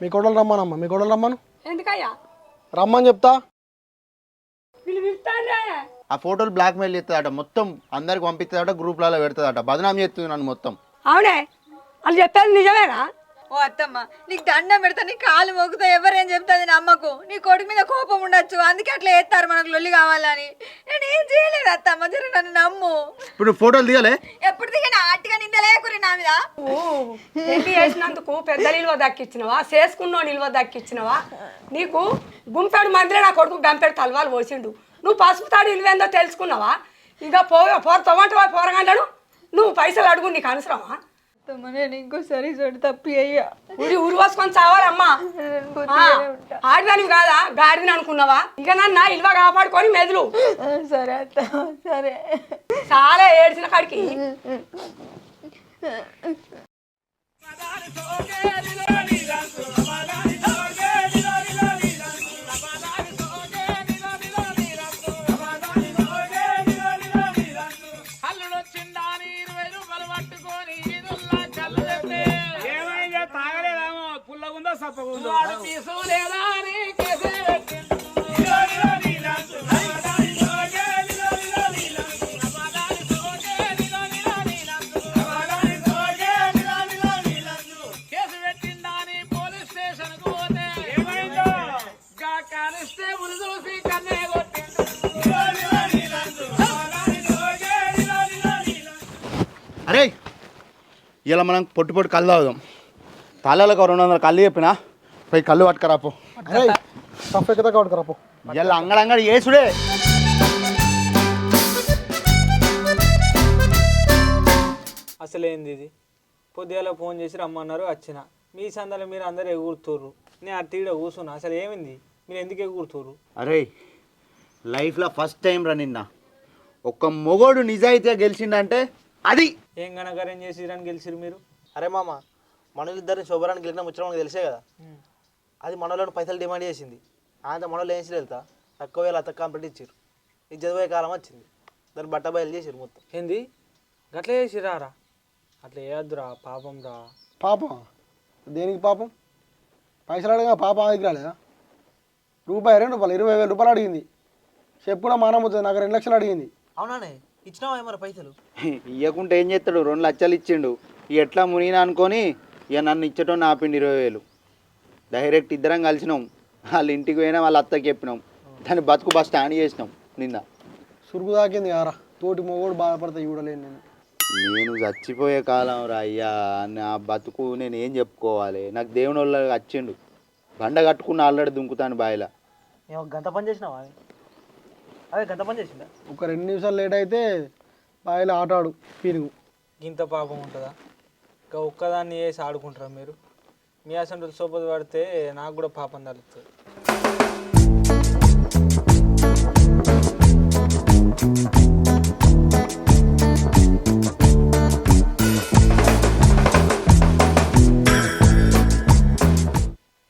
మీ కోడలు రమ్మనమ్మా, మీ కోడలు రమ్మను. ఎందుకయ్యా రమ్మని చెప్తా. వీళ్ళు పిలుస్తారే. ఆ ఫోటోలు బ్లాక్మెయిల్ చేస్తుందట, మొత్తం అందరికి పంపిస్తుందట, గ్రూప్లలో పెడుతుందట, బదనాం చేస్తుంది నన్ను మొత్తం. అవునే వాళ్ళు చెప్పేది నిజమేనా? ఓ అత్తమ్మ, నీకు దండం పెడతా, నీ కాలు మోగుతా, ఎవరేం చెప్తుంది నమ్మకు. నీ కొడుకు మీద కోపం ఉండొచ్చు, అందుకే అట్లా చేస్తారు మనకు లొల్లి కావాలని. నేను ఏం చేయలేదు అత్తమ్మ, జర నన్ను నమ్ము. ఇప్పుడు ఫోటోలు దిగలే? ఎప్పుడు దిగినా అట్టిగా నిందలేకురి నా మీద. పెళ్లి చేసినందుకు పెద్ద నిల్వ దక్కిచ్చినవా, చేసుకున్నో నిల్వ దక్కిచ్చినవా? నీకు గుంపెడు మందిలో నా కొడుకు గంపెడు తలవాలు పోసిండు. నువ్వు పసుపు తాడు ఇల్వేందో తెలుసుకున్నావా? ఇంకా పోరమంటావా పోరగంటాడు? నువ్వు పైసలు అడుగు, నీకు అనసరమా? నేను ఇంకోసారి చోటు తప్పి అయ్యా. ఊరు పోసుకొని చావాలమ్మా. ఆడిదానివి కాదా, గాడిదని అనుకున్నావా? ఇక నన్ను ఇల్వ కాపాడుకొని మెదులు. సరే అత్త, సరే. చాలా ఏడ్చిన కాడికి అరే ఇలా మనం పొట్టు పొట్టు కళ్ళు తాగుదాం. తాళాలకు 200 కళ్ళు చెప్పినా పోయి కళ్ళు పట్టుకరాపో. అరే తప్పెక్కదా కావడుకరాపో. ఇలా అంగడంగడి ఏసుడే. అసలు ఏంది ఇది? పొద్దుగాల ఫోన్ చేసి రమ్మన్నారు, వచ్చిన. మీ సందలో మీరు అందరు ఎగురుతుర్రు, నేను అటు ఈడ కూర్చున్నా. అసలు ఏమైంది, మీరు ఎందుకు ఎగురుతుర్రు? అరే లైఫ్లో ఫస్ట్ టైం రా నిన్న ఒక్క మొగోడు నిజాయితీగా గెలిచిండంటే అది. ఏం గణకార్యం చేసిరని గెలిచిరు మీరు? అరే మామ, మనోళ్ళిద్దరిని శోభరానికి గెలిచిన ముచ్చడం మనకు తెలిసే కదా. అది మనోళ్ళని పైసలు డిమాండ్ చేసింది. ఆయన మనోళ్ళు ఏం వెళ్తా తక్కువ వేలు అతక్క కంప్లీట్ ఇచ్చారు. ఇది చదివే కాలం వచ్చింది, దాన్ని బట్ట బయలు చేసారు మొత్తం. ఏంది గట్లా చేసిరారా? అట్లా వేయద్దురా, పాపం రా. పాపం దేనికి పాపం? పైసలు అడగా పాపం ఆదికి రాలేదా? రూపాయి 2 రూపాయలు 20,000 రూపాయలు అడిగింది. చెప్పుకున్నా మానం అవుతుంది. నాకు 2 లక్షలు అడిగింది. అవునానే, ఇచ్చినావా మరి పైసలు? ఇవ్వకుంటే ఏం చేస్తాడు? 2 లక్షలు ఇచ్చిండు. ఎట్లా మునిగినా అనుకొని ఇక నన్ను ఇచ్చటం ఆపిండు 20,000. డైరెక్ట్ ఇద్దరం కలిసినాం. వాళ్ళ ఇంటికి పోయినా వాళ్ళ అత్తకి చెప్పినాం. దాన్ని బతుకు బస్ స్టాండ్ చేసినాం నిన్న. సురుకు దాకింది కారా, తోటి మొగోడు బాధపడతా చూడలేను నేను. నేను చచ్చిపోయే కాలం రా అయ్యా. నా బతుకు నేను ఏం చెప్పుకోవాలి? నాకు దేవుని వాళ్ళు వచ్చిండు, బండ కట్టుకున్న ఆల్రెడీ దుంకుతాను బాయిలా. ఏమో గంట పని చేసినావా? అదే గంట పని చేసిందా? ఒక 2 నిమిషాలు లేట్ అయితే బాయిలో ఆటాడు పీరుగు. ఇంత పాపం ఉంటుందా? ఇంకా ఒక్కదాన్ని వేసి ఆడుకుంటారా మీరు? మీ అసలు సోపతి పడితే నాకు కూడా పాపం తలుస్తుంది.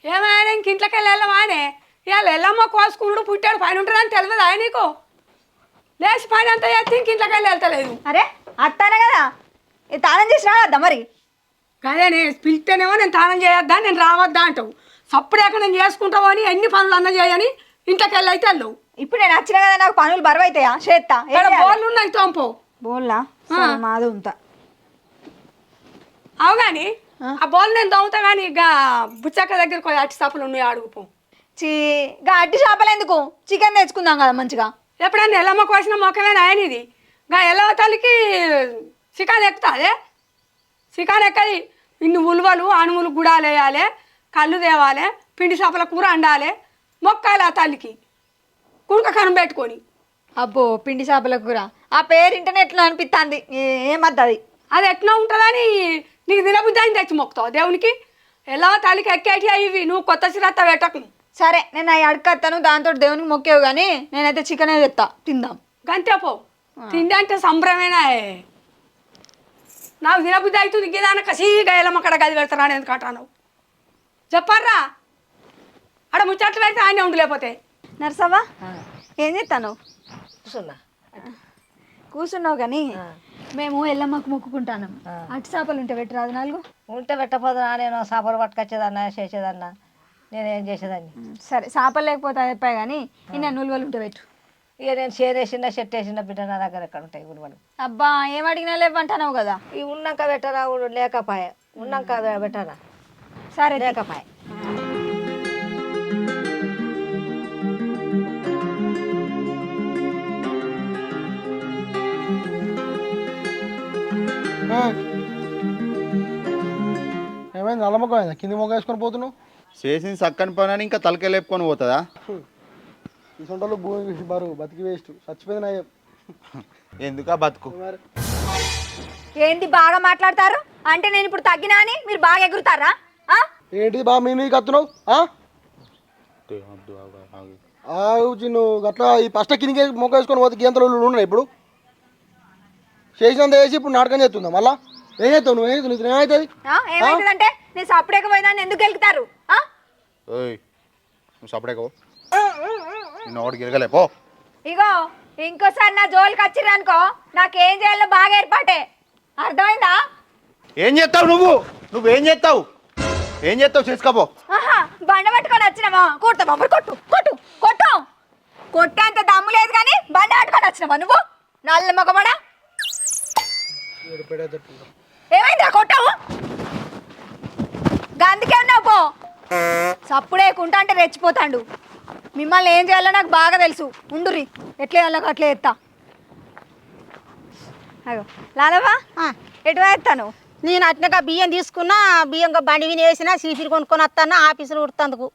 ఏమైనా ఇంక ఇంట్లోకి వెళ్ళామానే? ఇవాళ వెళ్ళమ్మా కోసుకున్నాడు పుట్టాడు పైన ఉంటుందని తెలియదు ఆయన నీకు. లేచి పైన అంతా చేస్తే ఇంక ఇంట్లోకి వెళ్తలేదు. అరే అత్తానే కదా, ఇది తానం చేసి రావద్దా మరి? అదే నేను పిలిస్తేనేమో నేను తానం చేయొద్దా, నేను రావద్దా అంటావు. సప్పుడేక నేను చేసుకుంటావు అని ఎన్ని పనులు అన్న చేయని ఇంట్లోకి వెళ్ళి అయితే వెళ్ళవు. ఇప్పుడు నేను వచ్చిన కదా, నాకు పనులు బరువు అవుతాయా? చేస్తా. బోళ్ళు ఉన్నాయి తోంపో. బోల్లా మాది ఉంటా. అవు కానీ ఆ బోల్ నేను దొంగతా కానీ ఇక బుచ్చక్క దగ్గరికి పోయి అట్టి చేపలు ఉన్నాయి అడుగుపో. ఇక అట్టి చేపలు ఎందుకు, చికెన్ తెచ్చుకుందాం కదా మంచిగా. ఎప్పుడన్నా ఎల్లమ్మ కోసిన మొక్కమేనా ఆయన ఇది? ఇంకా ఎల్లవ తల్లికి చికెన్ ఎక్కుతుంది. చికెన్ ఎక్కది. ఇన్ని ఉలువలు అనుములు గుడాలు వేయాలి, కళ్ళు తేవాలి, పిండి చేపల కూర వండాలి, మొక్కాలి ఆ తల్లికి కుడుక కనం పెట్టుకొని. అబ్బో పిండి చేపల కూర, ఆ పేరు ఇంటర్నెట్లో అనిపిస్తుంది. ఏమద్దది? అది ఎట్లా ఉంటుందని నీకు తినబుద్ధి అని తెచ్చి మొక్కుతావు దేవునికి. ఎలా తల్లికి ఎక్కేటి ఇవి, నువ్వు కొత్త సిరత్త పెట్టకు. సరే నేను అవి అడకత్తాను, దాంతో దేవునికి మొక్కేవు కానీ నేనైతే చికెనే తెస్తా, తిందాం. గంతే పో. తిండి అంటే సంబరమేనా? నాకు తినబుద్ధి అవుతుంది. గిదాన కసీగా ఎల్లమ్మ అక్కడ గది పెడతారా ఎందుకంటాను చెప్పారా? ఆడ ముచ్చట్లు అయితే ఆయన ఉండు. లేకపోతే నర్సవ్వా ఏం చేస్తాను? కూర్చున్నా. కూర్చున్నావు కానీ మేము ఎల్లమ్మకు మొక్కుకుంటాను అటు చేపలు ఉంటే పెట్టరాదు 4 ఉంటే పెట్టపోదునా నేను చేపలు పట్టుకొచ్చేదన్నా చేసేదన్నా నేనేం చేసేదాన్ని సరే చేపలు లేకపోతే అయిపోయి కానీ ఇన్న నులువలు ఉంటే పెట్టు ఇక నేను చేరేసిన షెట్ వేసిన బిడ్డ నా దగ్గర ఎక్కడ ఉంటాయి ఉరువలు అబ్బా ఏం అడిగినా లేవంటున్నావు కదా ఇవి ఉన్నాక పెట్టరా లేకపాయ ఉన్నాక పెట్టరా సరే లేకపాయ ఏమైంది నల్ల మొక్క అయిందా కింది మొక్క వేసుకొని పోతున్నావు చేసిన చక్కని పని అని ఇంకా తలకే లేపుకొని పోతుందా? ఈ సొంటలు భూమి బరువు బతికి వేస్ట్ చచ్చిపోయింది నా ఎందుకా బతుకు? మరి ఏంటి బాగా మాట్లాడతారు అంటే నేను ఇప్పుడు తగ్గినా అని మీరు బాగా ఎగురుతారా ఏంటిది బాగా మీ నీకు కత్తున్నావు చిన్ను గట్లా ఈ ఫస్ట్ కిందికి మొక్క వేసుకొని పోతే గీంతలు ఉన్నాయి ఇప్పుడు చేసినంత వేసి ఇప్పుడు నాటకం చేస్తుందా మళ్ళా ఏం చేస్తావు నువ్వు ఏమవుతుంది ఏమైతుందంటే నేను సప్పుడేకపోయిందని ఎందుకు వెళ్తారు ఓయ్ నువ్వు సపడేకో నిన్ను ఒకటి గిరగలేపో. ఇగో ఇంకోసారి నా జోలికి వచ్చిర్రనుకో నాకేం చేయాలో బాగా ఏర్పాటే అర్థమైందా ఏం చేస్తావు నువ్వేం చేస్తావు చేసుకోపో. ఆహా బండ పట్టుకొని వచ్చినావా కొడతావా మరి కొట్టు కొట్టు కొట్టు కొట్టేంత దమ్ము లేదు కానీ బండ పట్టుకొని వచ్చినావా నువ్వు నల్ల మొగమడా ఏమైందా కొట్టావు గందుకే ఉన్నావు పో సప్పుడేకుంటా అంటే రెచ్చిపోతాండు మిమ్మల్ని ఏం చేయాలో నాకు బాగా తెలుసు ఉండుర్రి ఎట్లా చేయాలో అట్లా ఎత్తా అగో లాలవా ఎటు వేస్తాను నేను అట్నగా బియ్యం తీసుకున్నా బియ్యం బండి విని వేసినా సీపీలు కొనుక్కొని వస్తాను ఆఫీసులు ఉడుతందుకు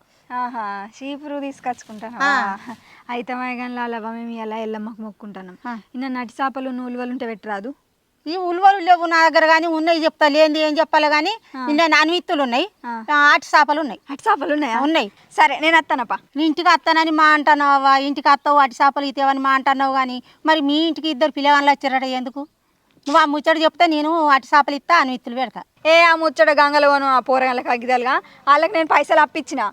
ఆహా చీపురు తీసుకొచ్చుకుంటాను అయితే కానీ లాలవా మేము ఎలా ఎల్లమ్మకు మొక్కుంటాను ఇన్న నటి చేపలు నూలువలు ఉంటే పెట్టరాదు ఈ ఉలువలు లేవు నా దగ్గర కానీ ఉన్నాయి చెప్తా లేని ఏం చెప్పాలి కానీ నిన్న నాన్విత్తులు ఉన్నాయి ఆటి చేపలు ఉన్నాయి అటు చేపలు ఉన్నాయా ఉన్నాయి సరే నేను వస్తానప్పా నీ ఇంటికి వస్తానని మా అంటున్నావా ఇంటికి వస్తావు అటు చేపలు ఇతేవని మా అంటున్నావు కానీ మరి మీ ఇంటికి 2 పిల్లగాళ్ళు వచ్చారట ఎందుకు నువ్వు ఆ ముచ్చట చెప్తే నేను అటు చేపలు ఇస్తా అన్విత్తులు పెడతా ఆ ముచ్చట గంగలోను ఆ పోరగాళ్ళకి అగ్గిదలుగా వాళ్ళకి నేను పైసలు అప్పించిన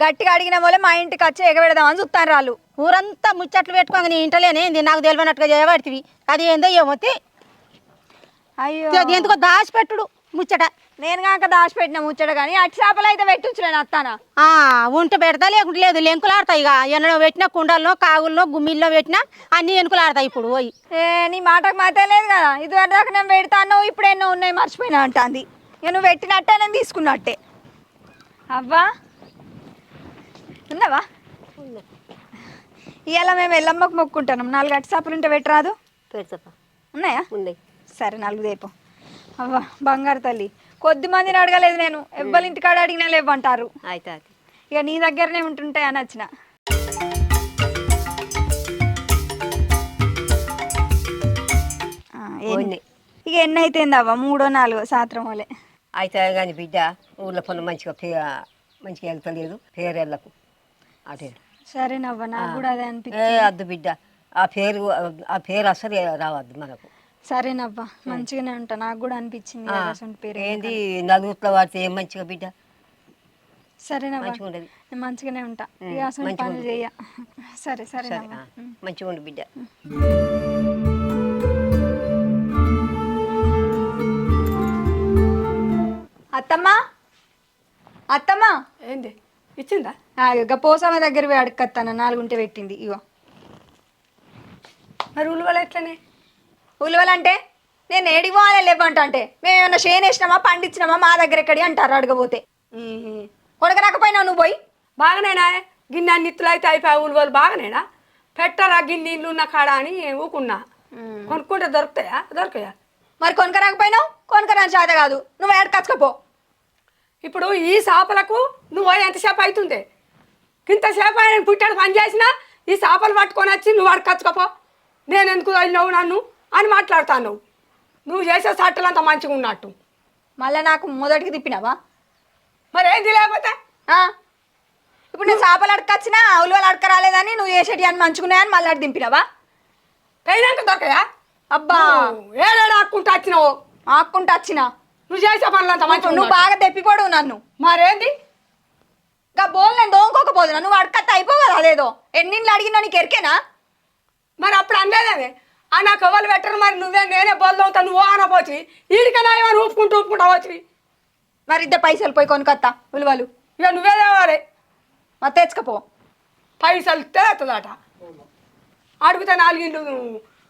గట్టిగా అడిగిన వాళ్ళే మా ఇంటికి వచ్చి ఎగబెడదామని చూస్తాను వాళ్ళు ఊరంతా ముచ్చట్లు పెట్టుకోగా నీ ఇంటలేనేంది నాకు తెలియనట్టుగా చేయబడితివి అది ఏందో ఏమోతి అయ్యో ఎందుకో దాచిపెట్టుడు ముచ్చట నేను కాక దాచిపెట్టిన ముచ్చట కానీ అటు చేపలు అయితే పెట్టచ్చు నేను వస్తానా ఉంటే పెడతా లేకుంటే లేదు లెంకులు ఆడతాయి ఇక ఎన్నో పెట్టినా కుండల్లో కాగుల్లో గుమ్మిల్లో పెట్టినా అన్ని ఎనుకలు ఆడతాయి ఇప్పుడు పోయి నీ మాటకు మాతే లేదు కదా ఇది వరదాకా నేను పెడతాను ఇప్పుడు ఎన్నో ఉన్నాయి మర్చిపోయినా అంటుంది ఇక నువ్వు పెట్టినట్టే నేను తీసుకున్నట్టే అవ్వా ఉన్నావా ఇవాళ మేము ఎల్లమ్మకు మొక్కుంటున్నాం 4 అటు చేపలు ఉంటే పెట్టరాదు పెడతా ఉన్నాయా ఉన్నాయి సరే 4 దేపో అవ్వా బంగారు తల్లి కొద్ది మందిని అడగలేదు నేను ఎవ్వరి ఇంటికాడ అడిగినా లేవంటారు అయితే ఇక నీ దగ్గరనే ఉంటుంటాయి అని వచ్చిన ఇక ఎన్ని అయితేంది అవ్వ 3 4 సాత్రం వాళ్ళే అయితే కానీ బిడ్డ ఊళ్ళో పనులు మంచిగా వెళ్తలేదు పేరెళ్ళకు అదే సరేనవ్వ నాకు కూడా అదే అనిపించింది అద్దు బిడ్డ ఆ పేరు అసలు రావద్దు మనకు సరేనవ్వ మంచిగానే ఉంటా నాకు కూడా అనిపించింది అసలు పేరు ఏంది నలుగురిలో వాడితే ఏం మంచిగా బిడ్డ సరేనవ్వ మంచిగా ఉండదు నేను మంచిగానే ఉంటా ఇక అసలు పనులు చెయ్య సరే సరేనవ్వ మంచిగా ఉండు బిడ్డ అత్తమ్మా అత్తమ్మా ఏంది ఇచ్చిందా ఇక పోసమ్మ దగ్గర పోయి అడుక్కత్తాను 4 ఉంటే పెట్టింది ఇగో మరి ఉలువలు ఎట్లనే ఉలువలంటే నేను ఏడికి పోవాలి లేవంట అంటే మేము ఏమన్నా షేన్ వేసినామా పండించినామా మా దగ్గర ఎక్కడి అంటారు అడగబోతే కొడకరాకపోయినావు నువ్వు పోయి బాగానేనా గిన్నె నిత్తులు అయితే అయిపోయి ఉలువలు బాగానేనా పెట్టరా గిన్నె ఇల్లు ఉన్న కాడ అని ఊకున్నా కొనుక్కుంటే దొరకయా మరి కొనకరాకపోయినావు కొనకరాని చేత కాదు నువ్వు ఏడకచ్చుకపో ఇప్పుడు ఈ చేపలకు నువ్వు ఎంతసేపు అవుతుంది ఇంతసేపు ఆయన పుట్టాడు పని చేసినా ఈ చేపలు పట్టుకొని వచ్చి నువ్వు అడకచ్చుకపో నేను ఎందుకు వెళ్ళినావు నన్ను అని మాట్లాడుతాను నువ్వు చేసే సట్టలు అంత మంచిగా ఉన్నట్టు మళ్ళీ నాకు మొదటికి తిప్పినావా మరి ఏంది లేకపోతే ఇప్పుడు నేను చేపలు అడకొచ్చినా ఉలువలు అడక రాలేదని నువ్వు చేసేటి అని మంచుకున్నాయని మళ్ళీ అడి దింపినావా పోయినాక దొరకయా అబ్బా ఏడాడు ఆక్కుంటా వచ్చినావు ఆక్కుంటా వచ్చినా నువ్వు చేసే పనులు అంత మంచిగా నువ్వు బాగా తెప్పిపోడు నన్ను మరేంది ఇంకా బోల్ నేను దోంకోకపోదునా నువ్వు అడకత్త అయిపోగలదు అదేదో ఎన్నిళ్ళు అడిగినా నీకు ఎరికేనా మరి అప్పుడు అందేదే నాకు ఎవరు పెట్టరు మరి నువ్వే నేనే బోల్దవుతా నువ్వు అనపోచి ఈడికైనా ఏమైనా ఊపుకుంటూ వచ్చి మరి ఇద్దరు పైసలు పోయి కొనుకొత్తా ఉలువలు ఇక నువ్వే తేవాలి మరి తెచ్చుకపో పైసలు తేతుందట అడిగితే 4 ఇండ్లు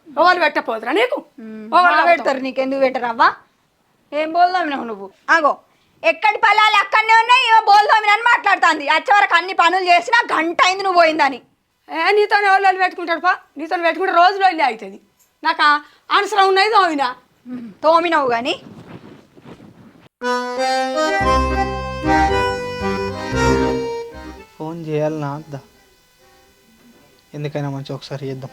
ఎవరు పెట్టపోతురా నీకు పెడతారు నీకెందుకు పెట్టరు అవ్వా ఏం బోల్దామినావు నువ్వు ఆగో ఎక్కడి పొలాలు అక్కడనే ఉన్నాయి ఏమో బోల్దామినని మాట్లాడుతుంది వచ్చే వరకు అన్ని పనులు చేసినా గంట అయింది నువ్వు పోయిందని నీతో ఎవరు పెట్టుకుంటాడు పా నీతో పెట్టుకుంటే రోజులో వెళ్ళి అవుతుంది నాకు అవసరం ఉన్నది తోమినా తోమినావు కానీ ఫోన్ చేయాలనా వద్దా ఎందుకైనా మంచి ఒకసారి చేద్దాం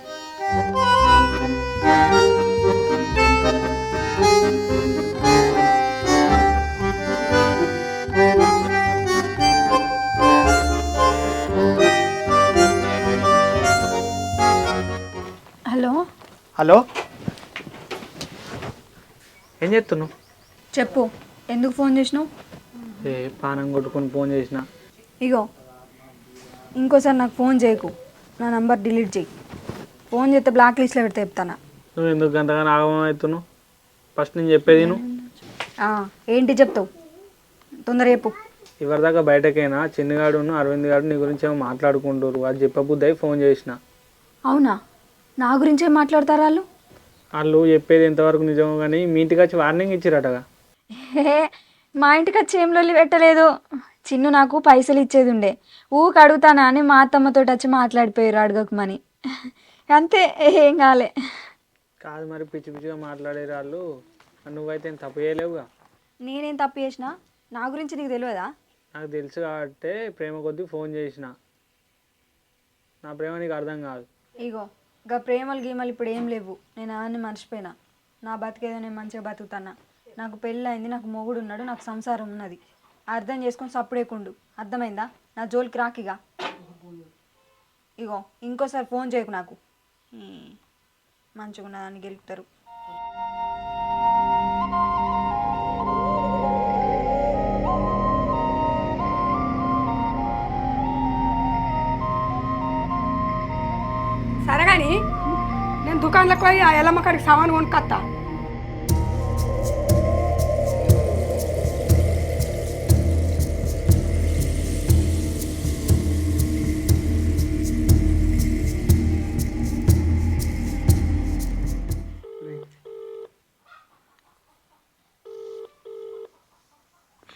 హలో హలో ఏం చేస్తున్నావు? చెప్పు ఎందుకు ఫోన్ చేసినావు ఏ పానం కొట్టుకొని ఫోన్ చేసిన. ఇగో ఇంకోసారి నాకు ఫోన్ చేయకు నా నంబర్ డిలీట్ చేయి ఫోన్ చేస్తే బ్లాక్ లిస్ట్లో పెడితే చెప్తానా నువ్వు ఎందుకు అంతగానో ఆగమం అవుతున్నావు? ఫస్ట్ నేను చెప్పేది నువ్వు ఏంటి చెప్తావు తొందర చెప్పు ఇవరిదాకా బయటకైనా చిన్నగాడును అరవింద్ గారు నీ గురించి ఏమో మాట్లాడుకుంటారు అది చెప్పబుద్ది ఫోన్ చేసిన. అవునా నా గురించే మాట్లాడతారు వాళ్ళు వాళ్ళు చెప్పేది ఎంతవరకు నిజమో కానీ మీ ఇంటికి వచ్చి వార్నింగ్ ఇచ్చిరటగా. మా ఇంటికి వచ్చి ఏం లొల్లి పెట్టలేదు చిన్ను నాకు పైసలు ఇచ్చేది ఉండే ఊకి అడుగుతానా అని మా అత్తమ్మతో వచ్చి మాట్లాడిపోయారు అడగకమని అంతే ఏం కాలే కాదు మరి పిచ్చి పిచ్చిగా మాట్లాడేరు వాళ్ళు. నువ్వైతే ఏం తప్పు చేయలేవుగా. నేనేం తప్పు చేసినా నా గురించి నీకు తెలియదా? నాకు తెలుసు కాబట్టి ప్రేమ కొద్దీ ఫోన్ చేసిన. నా ప్రేమ నీకు అర్థం కాదు. ఇగో ఇంకా ప్రేమలు గీమలు ఇప్పుడు ఏం లేవు నేను అవన్నీ మర్చిపోయినా నా బతికేదో నేను మంచిగా బతుకుతానా నాకు పెళ్ళి అయింది నాకు మొగుడు ఉన్నాడు నాకు సంసారం ఉన్నది అర్థం చేసుకొని సప్పుడేకుండు అర్థమైందా నా జోలికి రాకిగా ఇగో ఇంకోసారి ఫోన్ చేయకు నాకు మంచిగా ఉన్నదాన్ని గెలుపుతారు సరే కానీ నేను దుకాణంలోకి పోయి ఆ ఎల్లమ్మ కాడికి సామాను కొనుక్కొత్తా.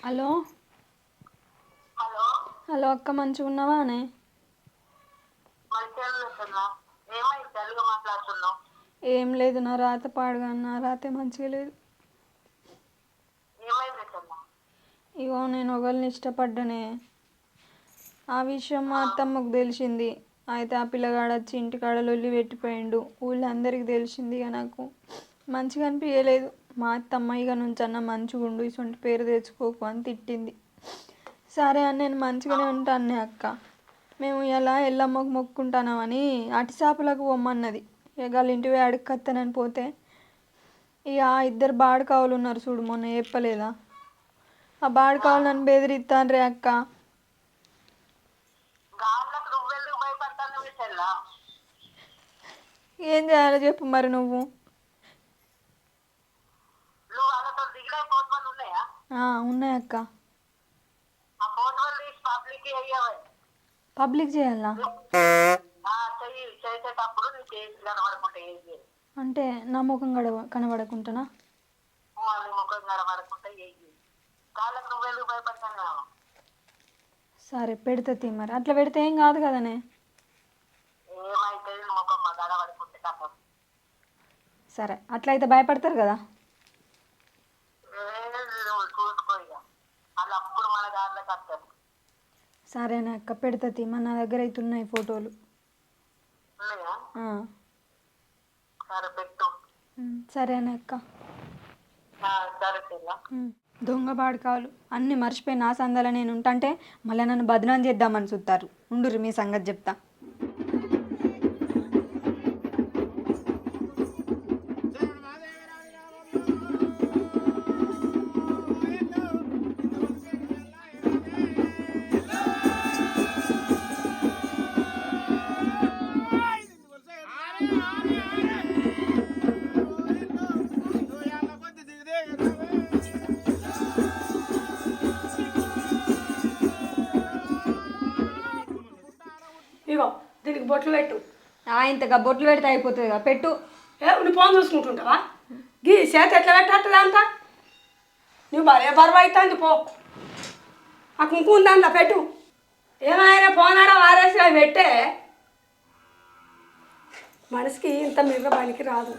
హలో హలో అక్క మంచిగా ఉన్నావా అనే ఏం లేదు నా రాత పాడుగా నా రాతే మంచిగా లేదు ఇగో నేను ఒకరిని ఇష్టపడ్డానే ఆ విషయం మా అత్తమ్మకు తెలిసింది అయితే ఆ పిల్లగాడు వచ్చి ఇంటికాడ లొల్లి పెట్టిపోయిండు ఊళ్ళో అందరికి తెలిసింది ఇక నాకు మంచిగా అనిపించలేదు మా అత్తమ్మ ఇక నుంచన్న మంచిగా ఉండు ఇటువంటి పేరు తెచ్చుకోకు అని తిట్టింది సరే అని నేను మంచిగానే ఉంటాను అక్క మేము ఇలా ఎల్లమ్మకు మొక్కుంటున్నామని అటి చేపలకు పొమ్మన్నది ఇక వాళ్ళ ఇంటివి అడుక్కత్తనని పోతే ఇక ఆ ఇద్దరు బాడకావులు ఉన్నారు చూడు మొన్న చెప్పలేదా ఆ బాడకావులు నన్ను బెదిరిస్తాను రే అక్క ఏం చేయాలో చెప్పు మరి నువ్వు ఉన్నాయి అక్క పబ్లిక్ చేయాలా అంటే నా ముఖం కనబడకుంటానా సరే పెడుతుంది మరి అట్లా పెడితే ఏం కాదు కదనే సరే అట్లయితే భయపడతారు కదా సరేనా అక్క పెడుతుంది మన దగ్గర అయితే ఉన్నాయి ఫోటోలు సరేనా అక్క దొంగ బాడకాలు అన్నీ మర్చిపోయి నా సందాల నేను ఉంటాంటే మళ్ళీ నన్ను బదనాం చేద్దామని చూస్తారు ఉండుర్రి మీ సంగతి చెప్తా ఇగో దీనికి బొట్లు పెట్టు. ఇంతగా బొట్లు పెడితే అయిపోతుంది కదా, పెట్టు. నువ్వు ఫోన్ చూసుకుంటుంటావా? గీ చేత ఎట్లా పెట్టట్లే అంతా నువ్వు భలే బరువు అవుతుంది. పో ఆ కుంకుమ దాంట్లో పెట్టు. ఏమైనా ఫోన్ ఆడ వారేసి అవి పెట్టే. మనసుకి ఇంత మిర్ర పనికి రాదు.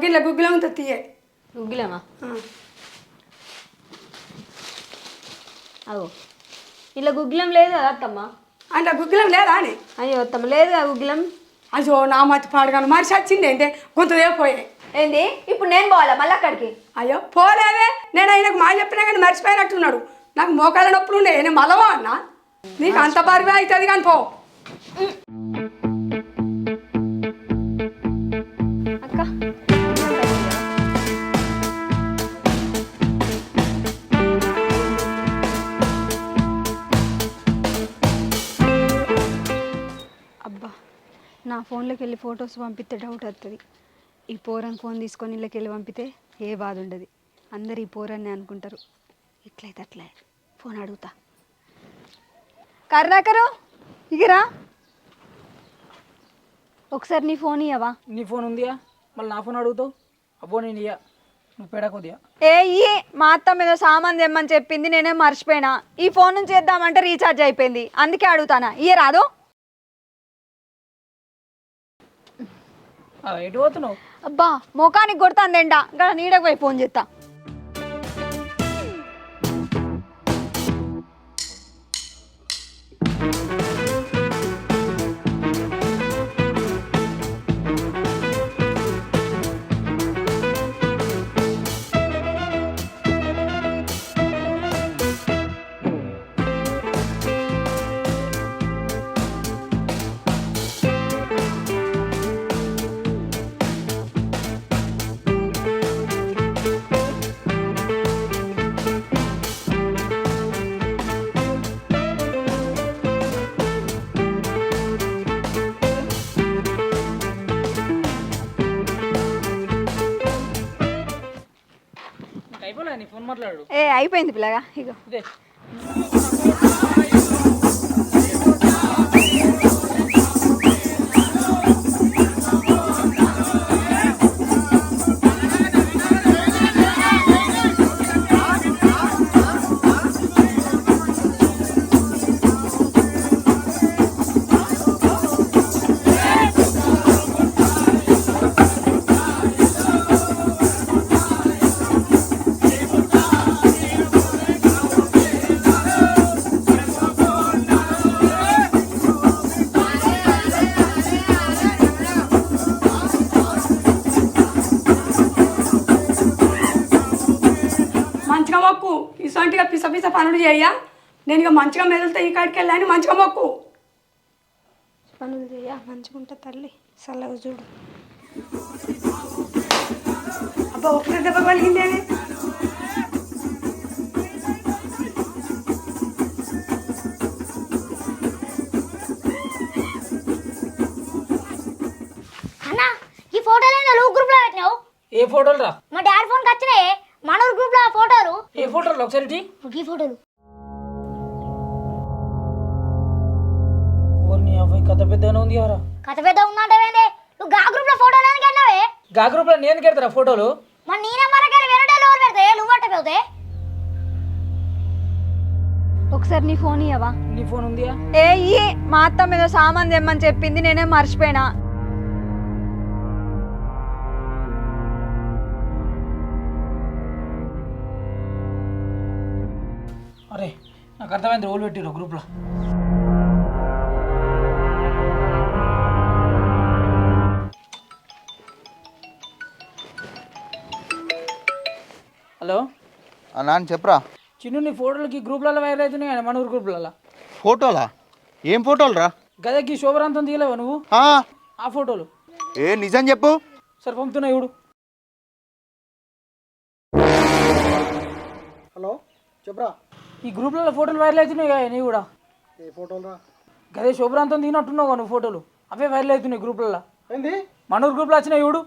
గిల్ల గుగ్గిలం ఉంటే తీయే. గుగ్గిలమా? అగో ఇలా గుగ్గిలం లేదు కదా అత్తమ్మ. అంటే గుగ్గిలం లేదా అని? అయ్యో అత్తమ్మ లేదు కదా గుగ్గిలం. అయ్యో నా మతి పాడుగాను మనిషి వచ్చింది ఏంటి కొంత పోయే. ఏంది ఇప్పుడు నేను పోవాలా మళ్ళీ అక్కడికి? అయ్యో పోలేదే, నేను ఆయనకు మా చెప్పినా కానీ మర్చిపోయినట్టున్నాడు. నాకు మోకాళ్ళ నొప్పులు ఉండే, నేను మలవా అన్నా. నీకు అంత బరువే అవుతుంది కానీ పో. అక్క అబ్బా, నా ఫోన్లోకి వెళ్ళి ఫొటోస్ పంపిస్తే డౌట్ వస్తుంది. ఈ పోరని ఫోన్ తీసుకొని ఇళ్ళకి వెళ్ళి పంపితే ఏ బాధ ఉండదు. అందరు ఈ పోరన్నే అనుకుంటారు. ఇట్లయితే అట్లే ఫోన్ అడుగుతా. కరుణాకరు ఇగిరా ఒకసారి నీ ఫోన్ ఇయ్యవా? నీ ఫోన్ ఉందియా? మళ్ళీ నా ఫోన్ అడుగుతావు? అబ్బో నేను ఇయ్యా, నువ్వు పెడ కొద్దిగా. ఇయ్యి, మా అత్త మీద సామాన్ తెమ్మని చెప్పింది, నేనే మర్చిపోయినా. ఈ ఫోన్ నుంచి చేద్దామంటే రీఛార్జ్ అయిపోయింది, అందుకే అడుగుతానా. ఇయ్య రాదు? ఎటు పోతున్నావు? అబ్బా ముఖానికి కొడుతుందేంటా, ఇంకా నీడకు పోయి ఫోన్ చేస్తా. అయిపోలే నీ ఫోన్ మాట్లాడు. అయిపోయింది పిల్లగా. ఇగో ఇదే మంచిగా మొక్కు. ఇసంటిగా పిస పిస పనులు చేయ. నేను ఇక మంచిగా మెదులుతా ఈ కాడికి వెళ్ళాను. మంచిగా మొక్కు. పనులు చేయ మంచిగా ఉంటా తల్లి, చల్లగా చూడు. అబ్బా ఒకటే దెబ్బ పలిగిందేవి. ఫోటోలు రా? మా డాడీ ఫోన్కి వచ్చినాయి మనూరు గ్రూప్లో ఫోటోలు. ఏ ఫోటోలు ఒకసారి ఇటీ? ఈ ఫోటోలు నీ అబ్బాయి కథ పెద్దగానే ఉంది ఎవరా? కథ పెద్ద ఉందంటే నువ్వు గా గ్రూప్లో ఫోటోలు ఎందుకు అన్నావే? గా గ్రూప్లో నేను కెడతారా ఫోటోలు? మరి నీ నెంబర్ వేరే ఎవరు పెడితే నువ్వు అట్ట పెడితే ఒకసారి నీ ఫోన్ ఇవ్వవా? నీ ఫోన్ ఉందియా? ఏ ఇయ్యి. మా అత్తమ్మ ఏదో సామాన్ తెమ్మని చెప్పింది, నేనే మర్చిపోయినా. అరే నాకు అర్థమైంది, రోల్ పెట్టిరు గ్రూప్లో. హలో నాన్న చెప్పరా. చిన్ను నీ ఫోటోలకి గ్రూప్లలో వైరల్ అవుతున్నాయి కానీ మనూరు గ్రూప్లలో. ఫోటోలా? ఏం ఫోటోలు రా? గదకి శోభరాంతం తీయలేవా నువ్వు? ఆ ఫోటోలు. ఏ నిజం చెప్పు. సరే పంపుతున్నా ఇవుడు. హలో చెప్పరా. ఈ గ్రూప్లలో ఫోటోలు వైరల్ అవుతున్నాయి కదా నీ కూడా? ఏ ఫోటోలు రా? గదే శోభరాంతం తీనట్టున్నావు నువ్వు ఫోటోలు, అవే వైరల్ అవుతున్నాయి గ్రూప్లలో. ఏంది? మనూరు గ్రూప్లో వచ్చినాయి ఇవుడు.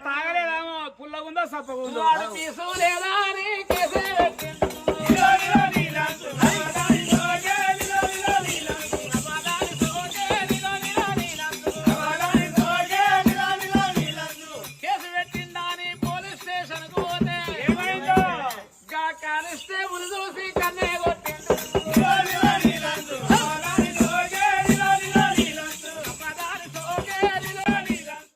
తాగలేదామో పుల్లగుందో సప్పగుందో